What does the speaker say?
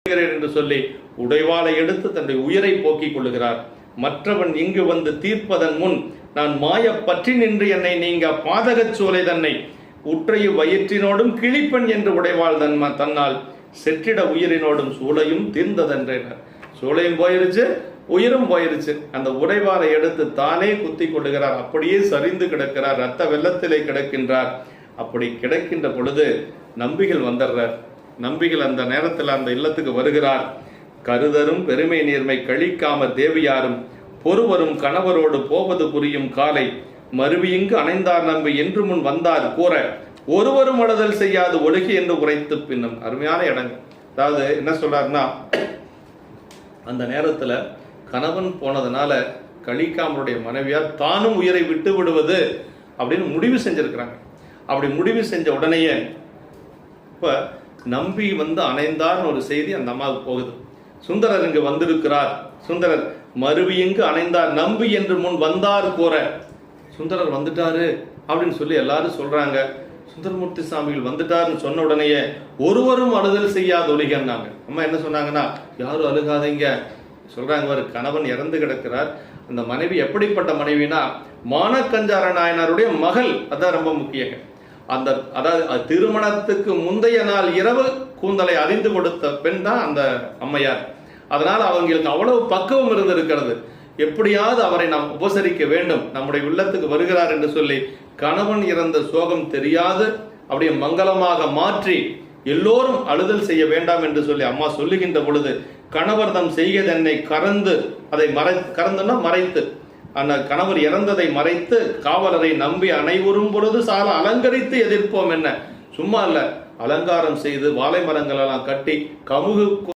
என்று சொல்லி உடைவாளை எடுத்து தன்னுடைய உயிரை போக்கிக் கொள்ளுகிறார். மற்றவன் இங்கு வந்து தீர்ப்பதன் முன் நான் மாய பற்றி நின்று என்னை நீங்க பாதகச் சோலை தன்னை உற்றையு வயிற்றினோடும் கிளிப்பெண் என்று உடைவாள் தன்னால் செற்றிட உயிரினோடும் சூளையும் தீர்ந்ததென்றார். சூளையும் போயிருச்சு, உயிரும் போயிருச்சு. அந்த உடைவாளை எடுத்து தானே குத்தி கொள்ளுகிறார். அப்படியே சரிந்து கிடக்கிறார், ரத்த வெள்ளத்திலே கிடக்கின்றார். அப்படி கிடக்கின்ற பொழுது நம்பிகள் வந்துடுறார். நம்பிகள் அந்த நேரத்தில் அந்த இல்லத்துக்கு வருகிறார். கருதரும் பெருமை நீர்மை கழிக்காம தேவியாரும் பொறுவரும் கணவரோடு போவது புரியும் காலை மறுவியிங்கு அணைந்தார் நம்பி என்று முன் வந்தார் கூற ஒருவரும் அழுதல் செய்யாது ஒழுகி என்று உரைத்து பின்னும். அருமையான இடங்கள். அதாவது என்ன சொல்றாருன்னா, அந்த நேரத்துல கணவன் போனதுனால கழிக்காமருடைய மனைவியார் தானும் உயிரை விட்டு விடுவது அப்படின்னு முடிவு செஞ்சிருக்கிறாங்க. அப்படி முடிவு செஞ்ச உடனேயே இப்ப நம்பி வந்து அணைந்தார்னு ஒரு செய்தி அந்த அம்மாவுக்கு போகுது. சுந்தரர் இங்கு வந்திருக்கிறார். சுந்தரர் மறுவியிங்கு அணைந்தார் நம்பி என்று முன் வந்தார் கூற சுந்தரர் வந்துட்டாரு அப்படின்னு சொல்லி எல்லாரும் சொல்றாங்க. சுந்தரமூர்த்தி சாமிகள் வந்துட்டாருன்னு சொன்ன உடனேயே ஒருவரும் அழுதல் செய்யாத ஒலிகன்னாங்க. அம்மா என்ன சொன்னாங்கன்னா, யாரும் அழுகாதீங்க சொல்றாங்க. ஒரு கணவன் இறந்து கிடக்கிறார். அந்த மனைவி எப்படிப்பட்ட மனைவினா மானக்கஞ்சார நாயனாருடைய மகள். அதான் ரொம்ப முக்கியங்க. அந்த அதாவது திருமணத்துக்கு முந்தைய நாள் இரவு கூந்தலை அறிந்து கொடுத்த பெண் தான் அந்த அம்மையார். அதனால அவங்களுக்கு அவ்வளவு பக்குவம் இருந்திருக்கிறது. எப்படியாவது அவரை நாம் உபசரிக்க வேண்டும், நம்முடைய உள்ளத்துக்கு வருகிறார் என்று சொல்லி கணவன் இறந்த சோகம் தெரியாது அப்படியே மங்களமாக மாற்றி எல்லோரும் அழுதல் செய்ய வேண்டாம் என்று சொல்லி அம்மா சொல்லுகின்ற பொழுது கணவர் தம் செய்கதென்னை கறந்து அதை கறந்துன்னா மறைத்து அந்த கணவர் இறந்ததை மறைத்து காவலரை நம்பி அனைவரும் பொழுது சால அலங்கரித்து எதிர்ப்போம். என்ன சும்மா இல்ல, அலங்காரம் செய்து வாழை மரங்கள் எல்லாம் கட்டி கமுகு